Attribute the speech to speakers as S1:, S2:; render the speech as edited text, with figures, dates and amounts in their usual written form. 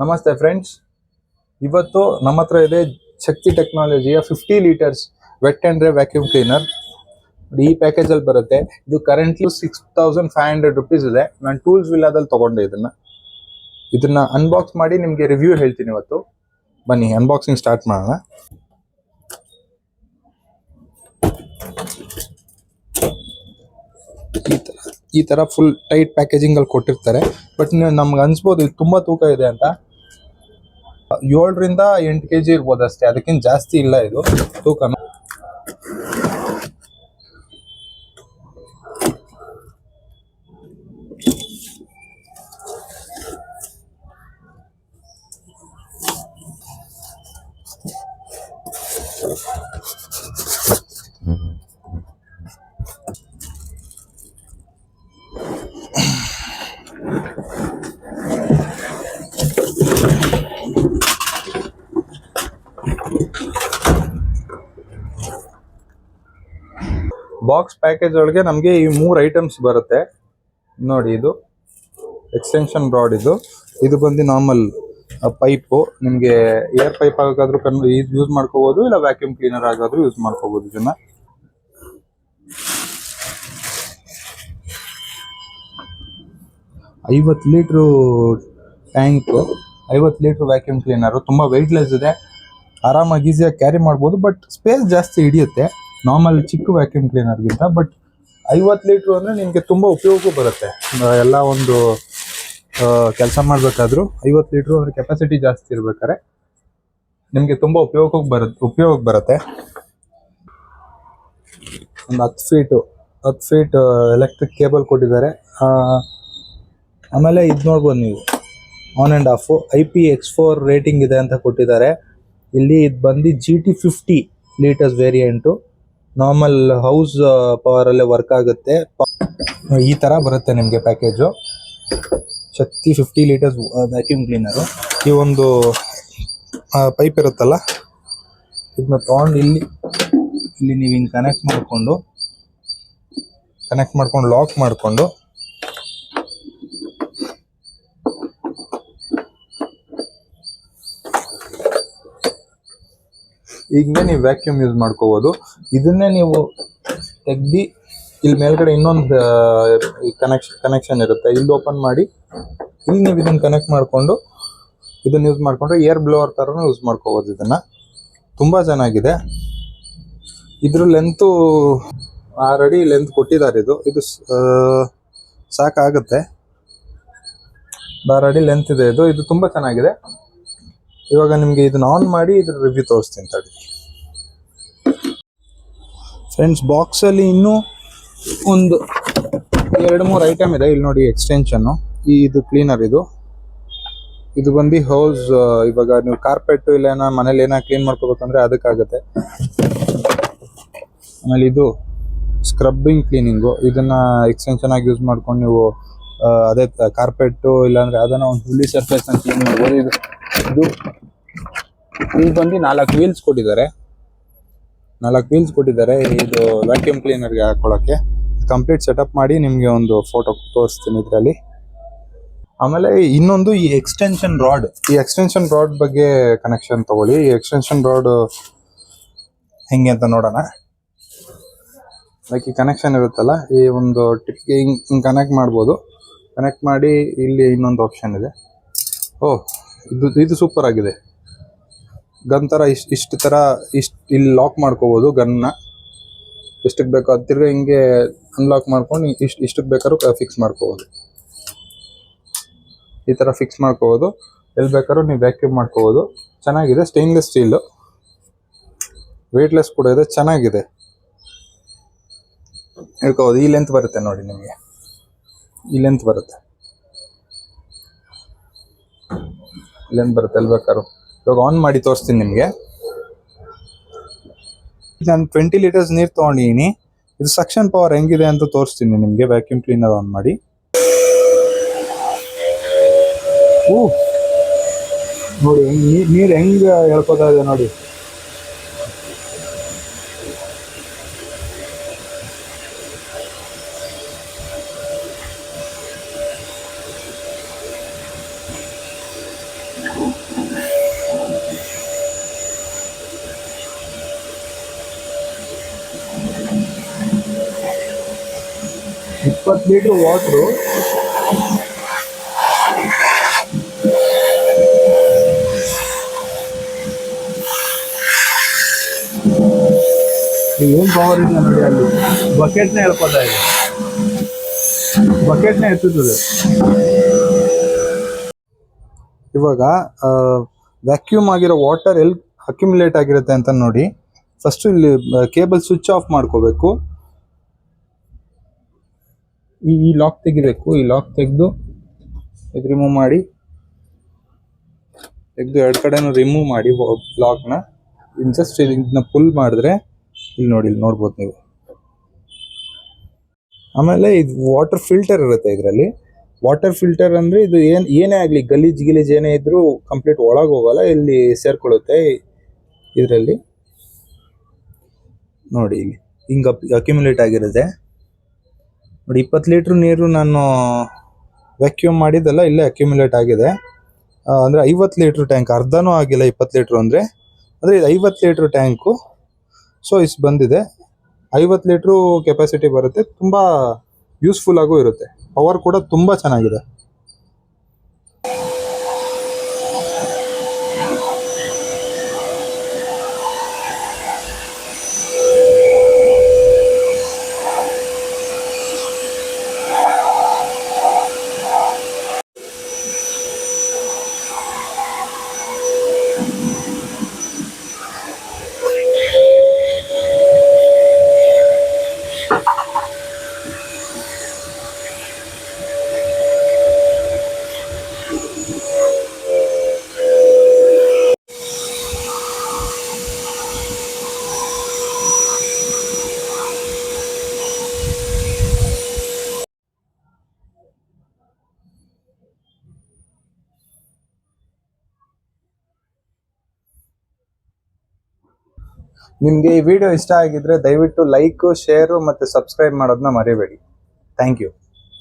S1: ನಮಸ್ತೆ ಫ್ರೆಂಡ್ಸ್, ಇವತ್ತು ನಮ್ಮ ಹತ್ರ ಇದೆ ಶಕ್ತಿ ಟೆಕ್ನಾಲಜಿಯ 50 litres wet and dry vacuum cleaner. ಈ ಪ್ಯಾಕೇಜಲ್ಲಿ ಬರುತ್ತೆ. ಇದು ಕರೆಂಟ್ಲಿ 6500 ರುಪೀಸ್ ಇದೆ. ನಾನು ಟೂಲ್ಸ್ ವಿಲ್ಲಾದಲ್ಲಿ ತೊಗೊಂಡೆ ಇದನ್ನ ಅನ್ಬಾಕ್ಸ್ ಮಾಡಿ ನಿಮಗೆ ರಿವ್ಯೂ ಹೇಳ್ತೀನಿ ಇವತ್ತು. ಬನ್ನಿ ಅನ್ಬಾಕ್ಸಿಂಗ್ ಸ್ಟಾರ್ಟ್ ಮಾಡೋಣ. ಈ ತರ ಫುಲ್ ಟೈಟ್ ಪ್ಯಾಕೇಜಿಂಗ್ ಅಲ್ಲಿ ಕೊಟ್ಟಿರ್ತಾರೆ. ಬಟ್ ನಮ್ಗೆ ಅನ್ಸ್ಬೋದು ಇದು ತುಂಬಾ ತೂಕ ಇದೆ ಅಂತ. 7 ರಿಂದ 8 kg ಇರ್ಬೋದು ಅಷ್ಟೇ, ಅದಕ್ಕಿಂತ ಜಾಸ್ತಿ ಇಲ್ಲ ಇದು ತೂಕನ. ಬಾಕ್ಸ್ ಪ್ಯಾಕೇಜ್ ಒಳಗೆ ನಮಗೆ ಈ 3 ಐಟಮ್ಸ್ ಬರುತ್ತೆ ನೋಡಿ. ಇದು ಎಕ್ಸ್ಟೆನ್ಷನ್ ರಾಡ್, ಇದು ಬಂದು ನಾರ್ಮಲ್ ಪೈಪು. ನಿಮಗೆ ಏರ್ ಪೈಪ್ ಆಗಾದ್ರೂ ಯೂಸ್ ಮಾಡ್ಕೋಬಹುದು, ಇಲ್ಲ ವ್ಯಾಕ್ಯೂಮ್ ಕ್ಲೀನರ್ ಆಗಾದ್ರೂ ಯೂಸ್ ಮಾಡ್ಕೋಬಹುದು. ಇದನ್ನ 50 litre tank, 50 litre vacuum cleaner. ತುಂಬ ವೆಯ್ಟ್ಲೆಸ್ ಇದೆ, ಆರಾಮಾಗಿ ಈಸಿಯಾಗಿ ಕ್ಯಾರಿ ಮಾಡ್ಬೋದು. ಬಟ್ ಸ್ಪೇಸ್ ಜಾಸ್ತಿ ಹಿಡಿಯುತ್ತೆ ನಾರ್ಮಲ್ ಚಿಕ್ಕ ವ್ಯಾಕ್ಯೂಮ್ ಕ್ಲೀನರ್ಗಿಂತ. ಬಟ್ 50 ಲೀಟ್ರು ಅಂದರೆ ನಿಮಗೆ ತುಂಬ ಉಪಯೋಗ ಬರುತ್ತೆ. ಎಲ್ಲ ಒಂದು ಕೆಲಸ ಮಾಡಬೇಕಾದ್ರೂ 50 ಲೀಟ್ರು ಅಂದರೆ ಕೆಪಾಸಿಟಿ ಜಾಸ್ತಿ ಇರ್ಬೇಕಾದ್ರೆ ನಿಮಗೆ ತುಂಬ ಉಪಯೋಗ ಬರುತ್ತೆ. ಒಂದು 10 ಫೀಟ್ ಎಲೆಕ್ಟ್ರಿಕ್ ಕೇಬಲ್ ಕೊಟ್ಟಿದ್ದಾರೆ. ಆಮೇಲೆ ಇದು ನೋಡ್ಬೋದು ನೀವು, on and of IP-X4 rating ಇದೆ ಅಂತ ಕೊಟ್ಟಿದ್ದಾರೆ. ಇಲ್ಲಿ ಇದು ಬಂದು GT 50 litres variant. Normal house ಪವರಲ್ಲೇ ವರ್ಕ್ ಆಗುತ್ತೆ. ಈ ಥರ ಬರುತ್ತೆ ನಿಮಗೆ package. Shakti 50 litres vacuum cleaner. ಈ ಒಂದು ಪೈಪ್ ಇರುತ್ತಲ್ಲ, ಇದನ್ನ ತೊಗೊಂಡು ಇಲ್ಲಿ ನೀವು ಹಿಂಗೆ ಕನೆಕ್ಟ್ ಮಾಡ್ಕೊಂಡು ಲಾಕ್ ಮಾಡಿಕೊಂಡು ಈಗ ನೀವು ವ್ಯಾಕ್ಯೂಮ್ ಯೂಸ್ ಮಾಡ್ಕೋಬೋದು. ಇದನ್ನೇ ನೀವು ತೆಗ್ದು ಇಲ್ಲಿ ಮೇಲ್ಗಡೆ ಇನ್ನೊಂದು ಕನೆಕ್ಷನ್ ಇರುತ್ತೆ, ಇಲ್ಲಿ ಓಪನ್ ಮಾಡಿ ಇಲ್ಲಿ ನೀವು ಇದನ್ನು ಕನೆಕ್ಟ್ ಮಾಡಿಕೊಂಡು ಇದನ್ನು ಯೂಸ್ ಮಾಡಿಕೊಂಡ್ರೆ ಏರ್ ಬ್ಲೋವರ್ ಥರನೂ ಯೂಸ್ ಮಾಡ್ಕೋಬೋದು. ಇದನ್ನು ತುಂಬ ಚೆನ್ನಾಗಿದೆ. ಇದ್ರ ಲೆಂತು 6 ಅಡಿ ಲೆಂತ್ ಕೊಟ್ಟಿದ್ದಾರೆ. ಇದು ಸಾಕಾಗುತ್ತೆ. 6 ಅಡಿ ಲೆಂತ್ ಇದೆ. ಇದು ತುಂಬ ಚೆನ್ನಾಗಿದೆ. ಇವಾಗ ನಿಮಗೆ ಇದನ್ನ ಆನ್ ಮಾಡಿ ಇದ್ರ ರಿವ್ಯೂ ತೋರಿಸ್ತೀನಿ ತಡಿ ಫ್ರೆಂಡ್ಸ್. ಬಾಕ್ಸಲ್ಲಿ ಇನ್ನೂ ಒಂದು 2-3 ಐಟಮ್ ಇದೆ. ಇಲ್ಲಿ ನೋಡಿ, ಎಕ್ಸ್ಟೆನ್ಷನ್ನು, ಇದು ಕ್ಲೀನರ್, ಇದು ಬಂದು ಹೌಸ್. ಇವಾಗ ನೀವು ಕಾರ್ಪೆಟ್ ಇಲ್ಲ ಮನೇಲಿ ಕ್ಲೀನ್ ಮಾಡ್ಕೋಬೇಕಂದ್ರೆ ಅದಕ್ಕಾಗುತ್ತೆ. ಆಮೇಲೆ ಇದು ಸ್ಕ್ರಬ್ಬಿಂಗ್ ಕ್ಲೀನಿಂಗು. ಇದನ್ನ ಎಕ್ಸ್ಟೆನ್ಷನ್ ಆಗಿ ಯೂಸ್ ಮಾಡ್ಕೊಂಡು ನೀವು ಅದೇ ಕಾರ್ಪೆಟ್ಟು ಇಲ್ಲಾಂದ್ರೆ ಅದನ್ನ ಒಂದು ಹುಲಿ ಸರ್ಫೇಸ್ ಅಂತ ಕ್ಲೀನ್ ಮಾಡ್ಬೋದು. ಇದು ಬಂದು 4 ವೀಲ್ಸ್ ಕೊಟ್ಟಿದ್ದಾರೆ. ಇದು ವ್ಯಾಕ್ಯೂಮ್ ಕ್ಲೀನರ್ಗೆ ಹಾಕೊಳ್ಳೋಕ್ಕೆ. ಕಂಪ್ಲೀಟ್ ಸೆಟಪ್ ಮಾಡಿ ನಿಮಗೆ ಒಂದು ಫೋಟೋ ತೋರಿಸ್ತೀನಿ ಇದರಲ್ಲಿ. ಆಮೇಲೆ ಇನ್ನೊಂದು ಈ ಎಕ್ಸ್ಟೆನ್ಷನ್ ರಾಡ್ ಬಗ್ಗೆ ಕನೆಕ್ಷನ್ ತಗೊಳ್ಳಿ. ಈ ಎಕ್ಸ್ಟೆನ್ಷನ್ ರಾಡ್ ಹೆಂಗೆ ಅಂತ ನೋಡೋಣ. ಲೈಕ್ ಈ ಕನೆಕ್ಷನ್ ಇರುತ್ತಲ್ಲ, ಈ ಒಂದು ಟಿಪ್ಗೆ ಹಿಂಗೆ ಕನೆಕ್ಟ್ ಮಾಡ್ಬೋದು. ಕನೆಕ್ಟ್ ಮಾಡಿ ಇಲ್ಲಿ ಇನ್ನೊಂದು ಆಪ್ಷನ್ ಇದೆ. ಇದು ಸೂಪರ್ ಆಗಿದೆ. ಗನ್ ಥರ ಇಷ್ಟು ಇಲ್ಲಿ ಲಾಕ್ ಮಾಡ್ಕೋಬೋದು. ಗನ್ನ ಎಷ್ಟಕ್ಕೆ ಬೇಕೋ ಅದು ತಿರ್ಗಿ ಹಿಂಗೆ ಅನ್ಲಾಕ್ ಮಾಡ್ಕೊಂಡು ಇಷ್ಟಕ್ಕೆ ಬೇಕಾದ್ರೂ ಫಿಕ್ಸ್ ಮಾಡ್ಕೋಬೋದು. ಈ ಥರ ಫಿಕ್ಸ್ ಮಾಡ್ಕೋಬೋದು. ಎಲ್ಲಿ ಬೇಕಾದ್ರೂ ನೀವು ವ್ಯಾಕ್ಯೂಮ್ ಮಾಡ್ಕೋಬೋದು. ಚೆನ್ನಾಗಿದೆ. ಸ್ಟೇನ್ಲೆಸ್ ಸ್ಟೀಲು, ವೇಟ್ಲೆಸ್ ಕೂಡ ಇದೆ, ಚೆನ್ನಾಗಿದೆ. ಹೇಳ್ಕೋಬೋದು. ಈ ಲೆಂತ್ ಬರುತ್ತೆ ನೋಡಿ, ನಿಮಗೆ ಈ ಲೆಂತ್ ಬರುತ್ತೆ ಎಲ್ಲಿ ಬೇಕಾದ್ರೂ. ಇವಾಗ ಆನ್ ಮಾಡಿ ತೋರಿಸ್ತೀನಿ ನಿಮಗೆ. ನಾನು 20 ಲೀಟರ್ಸ್ ನೀರು ತೊಗೊಂಡಿದ್ದೀನಿ. ಇದು ಸಕ್ಷನ್ ಪವರ್ ಹೆಂಗಿದೆ ಅಂತ ತೋರಿಸ್ತೀನಿ ನಿಮಗೆ. ವ್ಯಾಕ್ಯೂಮ್ ಕ್ಲೀನರ್ ಆನ್ ಮಾಡಿ. ನೋಡಿ ನೀರು ಹೆಂಗೆ ಹೇಳ್ಕೋತಾ ಇದೆ ನೋಡಿ. ಇಪ್ಪತ್ತು ಲೀಟ್ರ್ ವಾಟ್ರು ಏನು ಪವರ್ ಇದೆ ನೋಡಿ. ಅಲ್ಲಿ ಬಕೆಟ್ನೇ ಹೇಳ್ಕೊತಾ ಇದೆ, ಬಕೆಟ್ನೇ ಎತ್ತುತ್ತದೆ. ಇವಾಗ ವ್ಯಾಕ್ಯೂಮ್ ಆಗಿರೋ ವಾಟರ್ ಎಲ್ಲಿ ಅಕ್ಯುಮುಲೇಟ್ ಆಗಿರುತ್ತೆ ಅಂತ ನೋಡಿ. ಫಸ್ಟು ಇಲ್ಲಿ ಕೇಬಲ್ ಸ್ವಿಚ್ ಆಫ್ ಮಾಡ್ಕೋಬೇಕು. ಈ ಲಾಕ್ ತೆಗಿಬೇಕು. ಈ ಲಾಕ್ ತೆಗೆದು ಇದು ರಿಮೂವ್ ಮಾಡಿ, ತೆಗೆದು ಎರಡು ಕಡೆನೂ ರಿಮೂವ್ ಮಾಡಿ ಲಾಕ್ನ. ಜಸ್ಟ್ ಇದನ್ನ ಪುಲ್ ಮಾಡಿದ್ರೆ ಇಲ್ಲಿ ನೋಡಿ, ಇಲ್ಲಿ ನೋಡ್ಬೋದು ನೀವು. ಆಮೇಲೆ ಇದು ವಾಟರ್ ಫಿಲ್ಟರ್ ಇರುತ್ತೆ ಇದರಲ್ಲಿ. ವಾಟರ್ ಫಿಲ್ಟರ್ ಅಂದರೆ ಇದು ಏನೇ ಆಗಲಿ ಗಲೀಜ್ ಏನೇ ಇದ್ರೂ ಕಂಪ್ಲೀಟ್ ಒಳಗೆ ಹೋಗಲ್ಲ, ಇಲ್ಲಿ ಸೇರ್ಕೊಳ್ಳುತ್ತೆ ಇದರಲ್ಲಿ. ನೋಡಿ ಇಲ್ಲಿ ಹಿಂಗೆ ಅಕ್ಯುಮುಲೇಟ್ ಆಗಿರುತ್ತೆ ನೋಡಿ. 20 ಲೀಟ್ರ್ ನೀರು ನಾನು ವ್ಯಾಕ್ಯೂಮ್ ಮಾಡಿದ್ದೆಲ್ಲ ಇಲ್ಲೇ ಅಕ್ಯುಮುಲೇಟ್ ಆಗಿದೆ. ಅಂದರೆ 50 ಲೀಟ್ರ್ ಟ್ಯಾಂಕ್, ಅರ್ಧನೂ ಆಗಿಲ್ಲ 20 ಲೀಟ್ರ್ ಅಂದರೆ ಇದು 50 ಲೀಟ್ರ್ ಟ್ಯಾಂಕು. ಸೊ ಇಷ್ಟು ಬಂದಿದೆ. 50 ಲೀಟ್ರು ಕೆಪಾಸಿಟಿ ಬರುತ್ತೆ. ತುಂಬ ಯೂಸ್ಫುಲ್ ಆಗೂ ಇರುತ್ತೆ. ಪವರ್ ಕೂಡ ತುಂಬ ಚೆನ್ನಾಗಿದೆ. ನಿಮಗೆ ಈ ವಿಡಿಯೋ ಇಷ್ಟ ಆಗಿದ್ರೆ ದಯವಿಟ್ಟು ಲೈಕ್, ಶೇರು ಮತ್ತು ಸಬ್ಸ್ಕ್ರೈಬ್ ಮಾಡೋದನ್ನ ಮರಿಬೇಡಿ. Thank you.